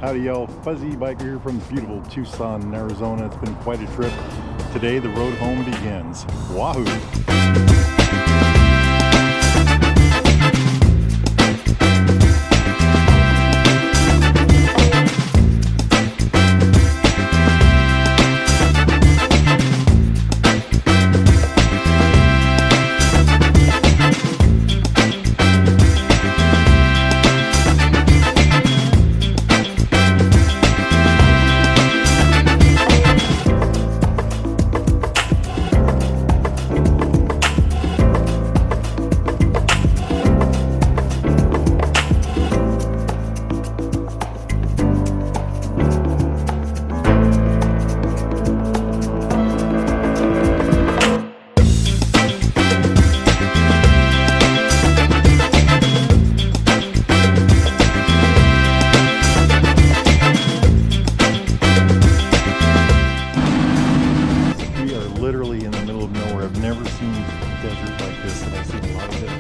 Howdy y'all, Fuzzy Biker here from beautiful Tucson, Arizona. It's been quite a trip. Today the road home begins. Wahoo! Literally in the middle of nowhere. I've never seen desert like this, and I've seen a lot of it.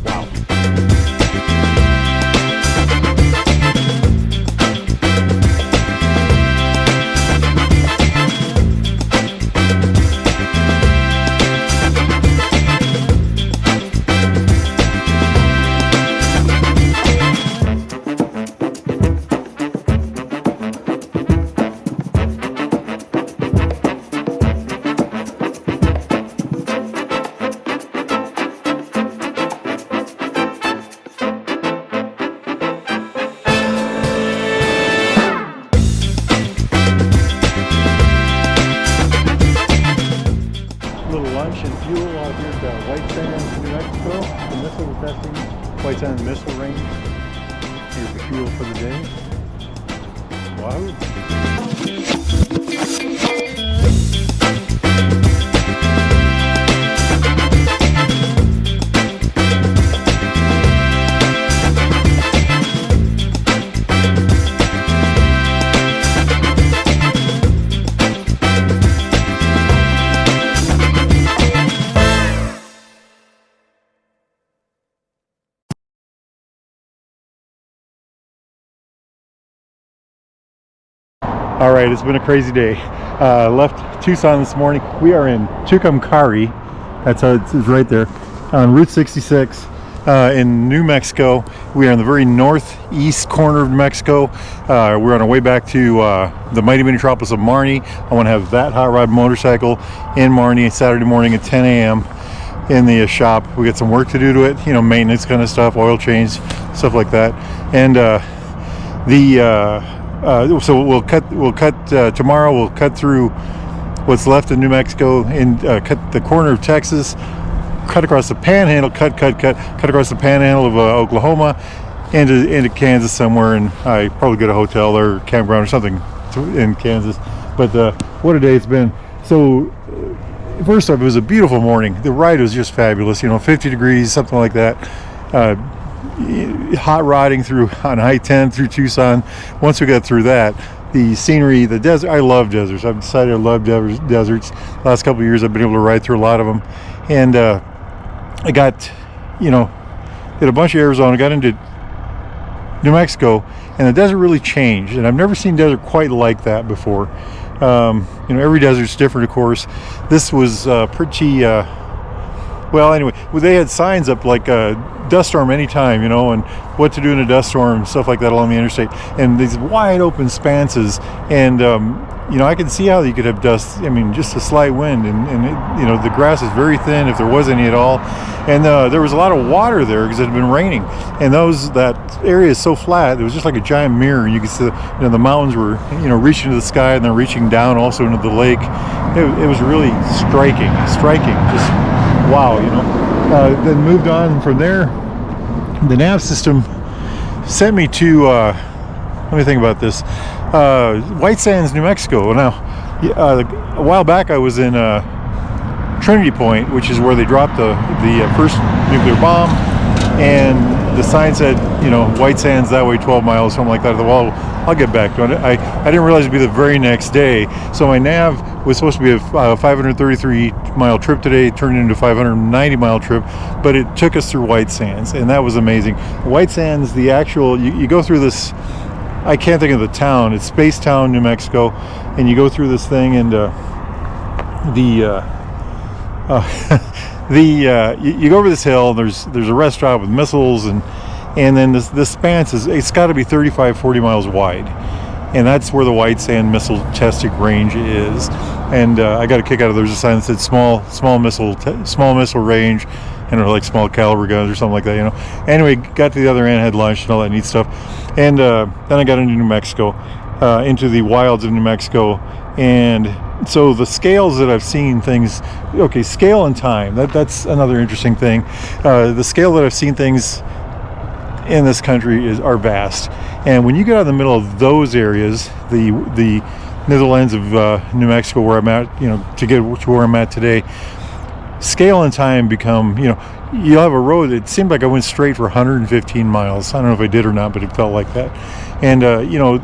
Wow. Lunch and fuel out here at White Sands, New Mexico, the missile testing, White Sands Missile Range. Here's the fuel for the day. Wahoo! All right, it's been a crazy day. Left Tucson this morning. We are in Tucumcari. That's how it's right there on Route 66 in New Mexico. We are in the very northeast corner of New Mexico. We're on our way back to the mighty metropolis of Marnie. I want to have that hot rod motorcycle in Marnie Saturday morning at 10 a.m. in the shop. We got some work to do to it, you know, maintenance kind of stuff, oil change, stuff like that. And so we'll cut tomorrow. We'll cut through what's left in New Mexico and cut the corner of Texas, cut across the panhandle, cut across the panhandle of Oklahoma into Kansas somewhere, and I probably get a hotel or campground or something in Kansas. But what a day it's been. So first off, it was a beautiful morning. The ride was just fabulous, you know, 50 degrees, something like that. Hot rodding through on I-10 through Tucson. Once we got through that, the scenery, the desert, I love deserts. I've decided I love deserts. Last couple of years I've been able to ride through a lot of them, and I got, you know, did a bunch of Arizona, got into New Mexico, and the desert really changed, and I've never seen desert quite like that before. You know, every desert's different, of course. This was pretty well, anyway, they had signs up like dust storm anytime, you know, and what to do in a dust storm, stuff like that along the interstate, and these wide open spanses, and you know, I can see how you could have dust. I mean, just a slight wind, and it, you know, the grass is very thin if there was any at all, and there was a lot of water there because it had been raining, and that area is so flat, it was just like a giant mirror. You could see, you know, the mountains were, you know, reaching to the sky and then reaching down also into the lake. It was really striking, just wow, you know. Then moved on from there. The nav system sent me to let me think about this, White Sands, New Mexico. Now a while back I was in Trinity Point, which is where they dropped the first nuclear bomb, and the sign said, you know, White Sands that way, 12 miles, something like that. Well, I'll get back to it. I didn't realize it'd be the very next day. So my nav was supposed to be a 533 mile trip today. It turned into a 590 mile trip, but it took us through White Sands, and that was amazing. White Sands, the actual, you go through this I can't think of the town. It's Space Town, New Mexico, and you go through this thing, and you go over this hill. There's a restaurant with missiles, and then this span is, it's got to be 35-40 miles wide, and that's where the White Sand Missile Testing Range is. And I got a kick out of, there's a sign that said small missile range, and they're like small caliber guns or something like that, you know. Anyway, got to the other end, had lunch and all that neat stuff, and then I got into New Mexico, into the wilds of New Mexico. And so the scales that I've seen things, okay, scale and time, that's another interesting thing. The scale that I've seen things in this country are vast, and when you get out in the middle of those areas, the Netherlands of New Mexico, where I'm at, you know, to get to where I'm at today, scale and time become, you know, you'll have a road. It seemed like I went straight for 115 miles. I don't know if I did or not, but it felt like that. And you know,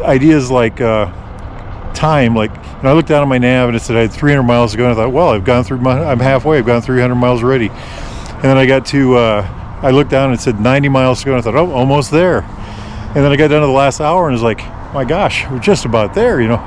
ideas like time, like, you know, I looked down at my nav and it said I had 300 miles to go, and I thought, well, I'm halfway, I've gone 300 miles already. And then I got to I looked down and it said 90 miles to go, and I thought, oh, almost there. And then I got down to the last hour and it was like, my gosh, we're just about there, you know.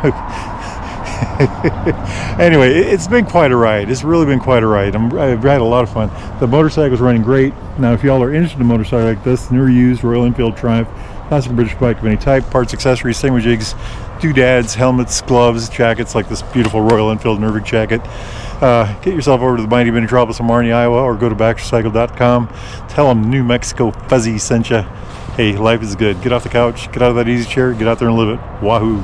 Anyway, it's been quite a ride. It's really been quite a ride. I've had a lot of fun. The motorcycle's running great. Now, if y'all are interested in a motorcycle like this, new or used, Royal Enfield Triumph, classic British bike of any type, parts, accessories, thingamajigs, doodads, helmets, gloves, jackets, like this beautiful Royal Enfield Nervig jacket. Get yourself over to the mighty metropolis of Marnie, Iowa, or go to baxtercycle.com. Tell them New Mexico Fuzzy sent you. Hey, life is good. Get off the couch, get out of that easy chair, get out there and live it. Wahoo!